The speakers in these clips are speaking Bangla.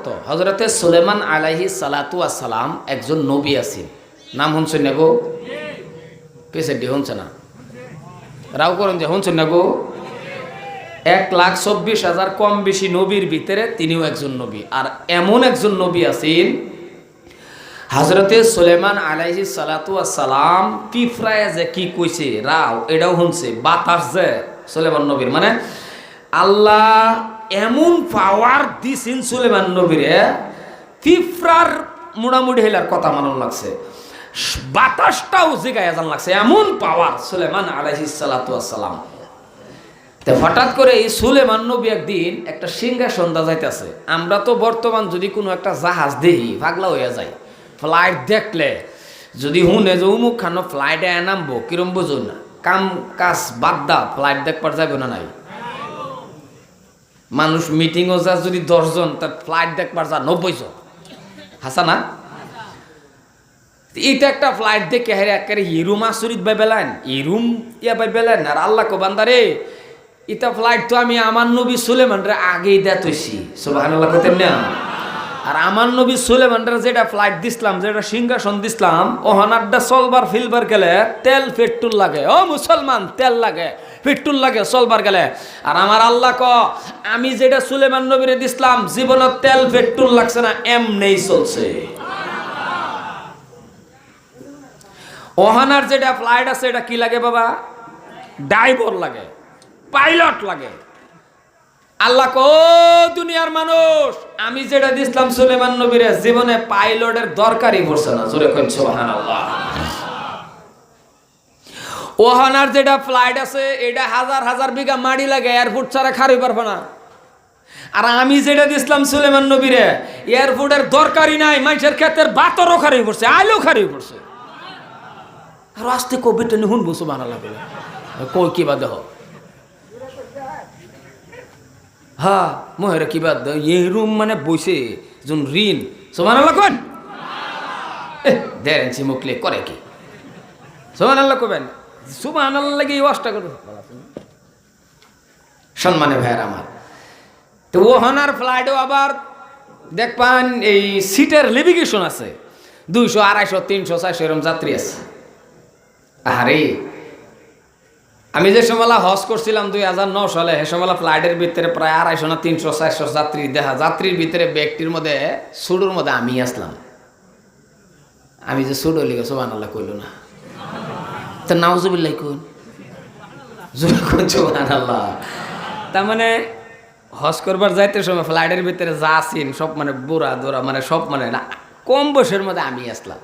কত। হযরতে সুলাইমান আলাইহিস সালাতু ওয়াস সালাম একজন নবী আছেন। নাম শুনছেন না গো? পেছাডি শুনছে না, রাও করেন যে শুনছেন না গো? 1,24,000 কম বেশি নবীর ভিতরে তিনিও একজন নবী। আর এমন একজন নবী আছেন হযরতে সুলাইমান আলাইহিস সালাতু ওয়াস সালাম পিফরায় যে কি কইছে রাও এটাও শুনছে। বাতাস যে সুলাইমান নবীর মানে আল্লাহ এমন পাওয়ার দিছেন সুলাইমান নবীরে, পিফরার মোটামুটি হেলার কথা মানন লাগছে, বাতাসটাও জিগায় জান লাগছে, এমন পাওয়ার সুলাইমান আলাইহিস সালাতু ওয়াস সালাম। তো হঠাৎ করে এই সুলাইমান নবী একদিন একটা সিংহাসন দা যাইতেছে। আমরা তো বর্তমান যদি কোনো একটা জাহাজ দেখি পাগলা হইয়া যায়, ফ্লাইট দেখলে যদি হুনে যে উমুক খানো ফ্লাইটে নামবো কিরম বুঝো না, কাম কাজ বাদ দা ফ্লাইট দেখবার যাবে না নাই। মানুষ মিটিংও যা যদি 10 জন, তার ফ্লাইট দেখবার যা 90 জন, হাসা না? এটা একটা ফ্লাইট দেখে হেরে একেবারে ইরুম আসরিত বাই বেলান, ইরুম ইয়া বাই বেলান। আর আল্লাহ কো বান্দারে এটা ফ্লাইট তো আমি আমার নবী সুলাইমানরে আগেই দেতইছি, সুবহানাল্লাহ কইতেন না? আর আমার নবী সুলাইমানরে যেটা ফ্লাইট দিছিলাম, যেটা সিংহাসন দিছিলাম, ওহনারটা চলবার ফিলবার গেলে তেল পেট্রোল লাগে। ও মুসলমান, তেল লাগে, পেট্রোল লাগে চলবার গেলে। আর আমার আল্লাহ ক আমি যেটা সুলাইমান নবীরে দিছিলাম জীবনে তেল পেট্রোল লাগছে না, এমনেই চলছে। ওহানার যেটা ফ্লাইট আছে এটা কি লাগে বাবা? ড্রাইভার লাগে, পাইলট লাগে। আল্লাহ কো দুনিয়ার মানুষ আমি যেটা দিছিলাম সুলাইমান নবীরে জীবনে পাইলটের দরকারই পড়ছে না। জোরে কইন সুবহানাল্লাহ। ওহানার যেটা ফ্লাইট আছে এটা হাজার হাজার বিঘা মাটি লাগে, এয়ারপোর্ট ছাড়া খাড়ি পারবে না। আর আমি যেটা দিছিলাম সুলাইমান নবীরে এয়ারপোর্টের দরকারই নাই, মানুষের ক্ষেতের বাতরও খাড়ি পড়ছে, আইলেও খাড়ি পড়ছে। আর আস্তে কবিটা নি শুনবো সুবহানাল্লাহ বলে কই কিবা দেহ। হ্যাঁ মোহের কিবা এই রুম মানে বইছে যোন ঋণ, সুবহানাল্লাহ কোন দেরেনছি মুখলে করে কি সুবহানাল্লাহ কবেন, সুবহানাল্লাহ লাগি ওয়াজটা করবে সম্মানে ভাইয়ের আমার। তো ওহানার ফ্লাইটও আবার দেখবেন এই সিটের লিমিটেশন আছে, 200, 250, 300, 400 এরকম যাত্রী আছে। আরে আমি যে সময় হজ করছিলাম 2009 সালে, সে সময় ফ্লাইটের ভিতরে প্রায় 250 না 300, 400 যাত্রী দেখা। যাত্রীর ভিতরে ব্যক্তির মধ্যে সুডুর মধ্যে আমি আসলাম। আমি যে সুড হইলি সুবহানাল্লাহ কইল না, তো নাউজুবিল্লাহ কইন, জোরে কইন সুবহানাল্লাহ। তার মানে হজ করবার যাইতে সময় ফ্লাইটের ভিতরে যা আছেন সব মানে বুড়া দোরা মানে সব মানে না কম বয়সের মধ্যে আমি আসলাম।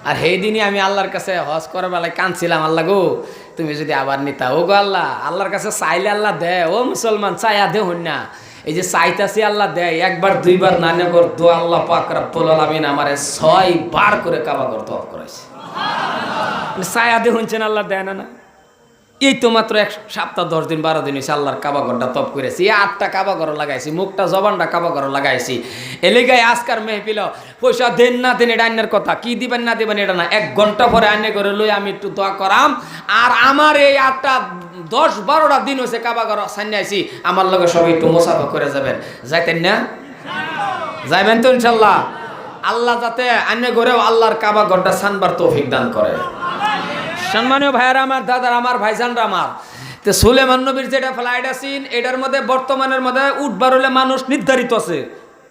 আর সেই দিনই আমি আল্লাহর কাছে হজ করার বেলায় কাঁদছিলাম, আল্লাহ গো তুমি যদি আবার নিতা। ও গো আল্লাহ, আল্লাহর কাছে চাইলে আল্লাহ দেয়। ও মুসলমান চাইয়া দে হন না, এই যে চাইতাছি আল্লাহ দেয়, 1বার 2বার না নেগর দো আল্লাহ পাক রব্বুল আলামিন আমারে 6 বার করে কাবা ঘর তওয়াফ করাইছে। চাইয়া দে হনছেন আল্লাহ দেয় না। না এই তো মাত্র 1 সপ্তাহ 10 দিন 12 দিন হয়েছে আল্লাহর কাবা ঘরটা তপ করেছি, 8টা কাবা ঘর লাগাইছি, মুখটা জবানটা কাবা ঘর লাগাইছি। এলাকায় আজকার মেহফিল পয়সা দেন না দেন এটা আইনের কথা, কি দিবেন না দিবেন এটা না, 1 ঘন্টা পরে আইনে করে লই আমি একটু দোয়া করাম। আর আমার এই 8টা 10-12টা দিন হয়েছে কাবা ঘর সান্যাইছি, আমার লগে সবাই একটু মোসাফা করে যাবেন, যাইতেন না? যাইবেন তো ইনশাল্লাহ। আল্লাহ যাতে আইনে ঘরেও আল্লাহর কাবা ঘরটা সানবার তৌফিক দান করে। সম্মানীয় ভাইয়ারা আমার, দাদার আমার, ভাইজানরা আমার, তো সুলাইমান নবীর যেটা ফ্লাইট আছেন এটার মধ্যে বর্তমানের মধ্যে উঠবার হলে মানুষ নির্ধারিত আছে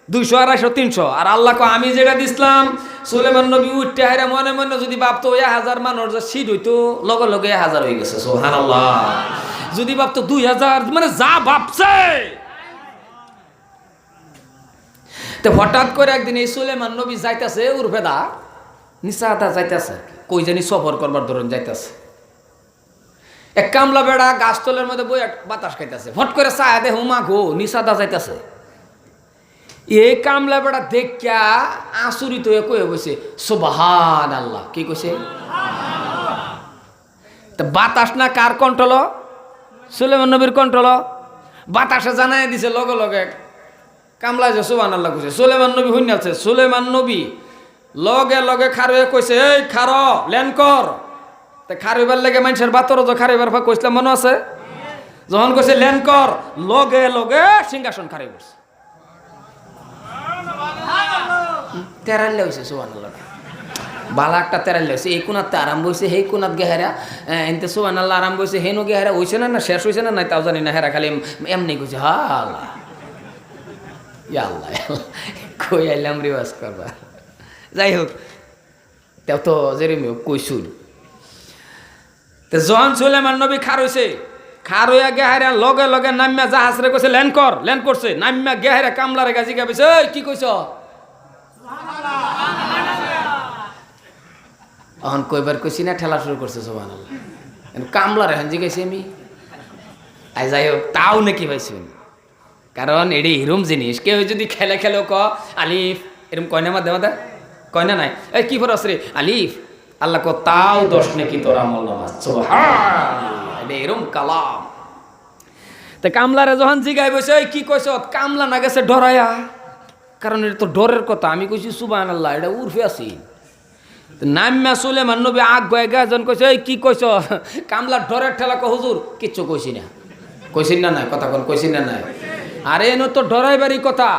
200, 250, 300। আর আল্লাহ কো আমি যেটা দিছিলাম সুলাইমান নবী উঠতে হাইরা মনে মনে যদি ভাবতো 1000 মানুষ যে সিট হইতো, লগে লগে 1000 হয়ে গেছে সুবহানাল্লাহ। যদি ভাবতো 2000, মানে যা ভাবছে। তো হঠাৎ করে একদিন এই সুলাইমান নবী যাইতেছে উরফেদা নিসাদা যাইতেছে, কই জানি সফর করবার ধরুন যাইতেছে। এক কামলা বেড়া গাছতলের মধ্যে বই বাতাস খাইতেছে, ফট করে চায়া দে হুমা গো নিসাদা যাইতেছে। এই কামলা বেড়া দেখা আচরিত হয়ে কয়ে বসে সুবহানাল্লাহ। কি কইছে? তা বাতাস না কার কন্ট্রোল? সুলাইমান নবীর কন্ট্রোল। বাতাসে জানাই দিছে লগে লগে কামলা যে সুবহানাল্লাহ কইছে। সুলাইমান নবী হইন আছে, সুলাইমান নবী লগে লগে খারুয়ে কইছে এই খারো লেন কর। তা খারুইবার লেগে মানুষের বাতরও তো খারুইবার কইসলাম মনে আছে? যখন কইছে লেন কর লগে লগে সিংহাসন খারুই বসছে। তেরাল্লা হয়েছে সুবহানাল্লাহ, বালা একটা তেরাল্লা হয়েছে। এই কোনাতে আরম্ভ হয়েছে, সেই কোনাত গেহারা এনতে সুবহানাল্লাহ আরম্ভ হয়েছে, হেনো গেহারা হয়েছে না, না শেষ হয়েছে না, নাই তাও জানি না। হেরা খালি এমনি কইছে হা আল্লাহ আল্লাহ কই আইলাম রিওয়াজ করবা। যাই হোক, তেও তো যেরমি হোক কইসুর। তো যখন সুলাইমান নবী খার হয়েছে, খার হইয়া গেহারা লগে লগে নামিয়া জাহাজ রে কইছে ল্যান্ড কর, ল্যান্ড করছে। নামিয়া গেহারা কামলারে গাজি গাবিছে, ওই কি কইছ? এখন কইবার কইছি না, ঠেলা শুরু করছে সুবহানাল্লাহ। কামলারে এখন জিগাইছি আমি, আই যাই হোক তাও নাকি পাইছি, কারণ এটি হিরুম জিনিস। কেউ যদি খেলে খেলেও ক আলিফ এরকম কয়না মাধ্যমে মাদা কয়না নাই, এই কি ফরস রে আলিফ, আল্লাহ ক তাও 10 নাকি তোর আমল নামাজ। সুবহানাল্লাহ, এটা এরকম কালাম। তা কামলারে যখন জিগাই বসে ওই কি কইছ, কামলা না গেছে ডরায়া, কারণ এটা তো ডরের কথা। আমি কইছি সুবহানাল্লাহ, এটা উর্ফে আছি। নামিয়া সুলাইমান নবী আগ গয়ে জন কইছে এই কি কইছ, কামলা ডরের ঠেলা ক হুজুর কিচ্ছু কইছি না। কইছিন না নাই কথা কোন, কইছিন না নাই? আরে এনো তো ডরাইবারই কথা।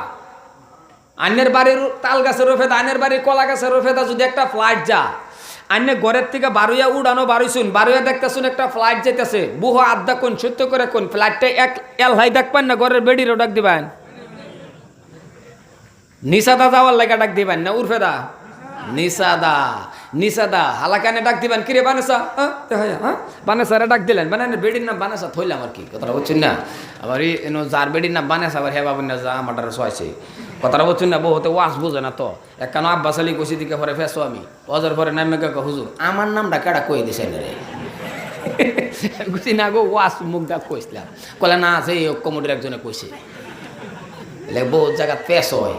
আইনের বাড়ির তাল গাছের রোফেদা, আইনের বাড়ির কলা গাছের রোফেদা যদি একটা ফ্লাইট যা, আইনে ঘরের থেকে বারুইয়া উড়ানো বারুইছুন, বারুইয়া দেখতেছুন একটা ফ্লাইট যেতেছে, বুহ আড্ডা কোন সত্য করে কোন ফ্লাইটটা এক এল হাই দেখ পান না, ঘরের বেডিরও ডাক দিবেন, নিসাদা যাওয়ার লাগা ডাক দিবেন না উর্ফেদা নিসাদা, নিসাদা হালাকানে ডাক দিবেন, কিরে বানেসা, হ্যাঁ বানেসারে ডাক দিলেন, বানানের বেডির নাম বানেসা থইলাম আর কি, কথাটা বলছেন না? আবার এনো যার বেডির নাম বানেসা, আবার হে বাবু না যা আমাটার সোয়াইছে, কথাটা বলছেন না? বহুতে ওয়াজ বুঝে না তো। একখানো আব্বাস আলী কষি দিকে পরে ফেসো আমি অজর পরে নামে হুজুর আমার নামটা কেডা কই দিছেন রে? বুঝি না গো, ওয়াজ মুখ দা কইছিলাম, কলে না আছে এই কমিটির একজনে কইছে, বহুত জায়গা ফেস হয়।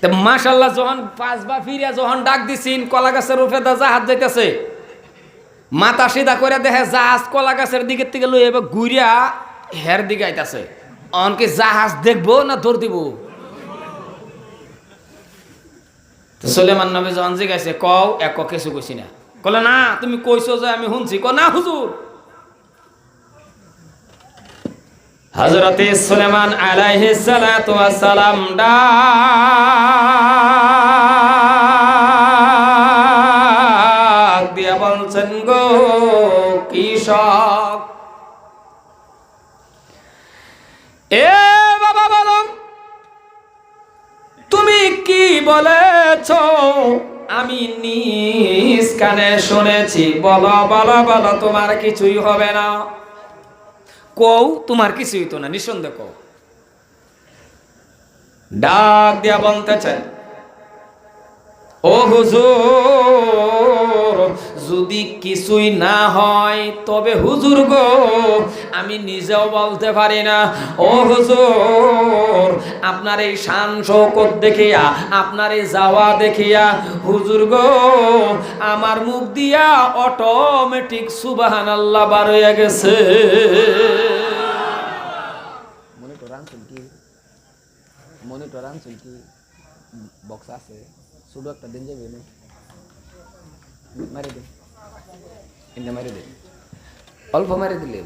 তো মাশাল্লাহ যখন 5 বার ফিরিয়া যখন ডাক দিছিন, কলা গাছের উপরে জাহাজ যাইতেছে, মাথা সিধা করে দেখে জাহাজ কলা গাছের দিকের থেকে লই এবার ঘুরিয়া হের দিকে আইতাছে। অনকে জাহাজ দেখবো না ধর দিব? সুলাইমান নবী যখন জিগাইছে কও, এক কিছু কইছি না। কলে না তুমি কইছো যে আমি শুনছি। ক না হুজুর। হযরতে সুলাইমান আলাইহিস সালাতু ওয়াস সালাম ডাক দিয়া বলছেন গো কৃষক, এ বাবা বলো তুমি কি বলেছ? আমি নিজ কানে শুনেছি, বলো বলো বলো, তোমার কিছুই হবে না। কও তোমার কিছুই তো না, নিঃসন্দেহ কও। ডাক দিয়া বলতেছেন ও হুজুর, যদি কিছুই না হয় তবে হুজুর গো আমি নিজেও বলতে পারি না। ও হুজুর, আপনার এই শান শৌকত দেখিয়া, আপনার এই যাওয়া দেখিয়া হুজুর গো আমার মুখ দিয়া অটোমেটিক সুবহানাল্লাহ বার হয়ে গেছে। মনিটর আনছেন কি? বক্স আছে, শুধু একটা দিন যাবে না, মারি দে, মারি দে, অল্প মারি দিলে।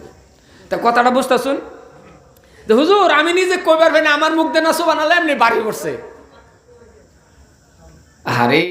তা কথাটা বুঝতেছুন? হুজুর আমি নিজে কইবার ভাই না, আমার মুখ দিয়ে না সুবহানাল্লাহ এমনি বাড়ি পড়ছে। আরে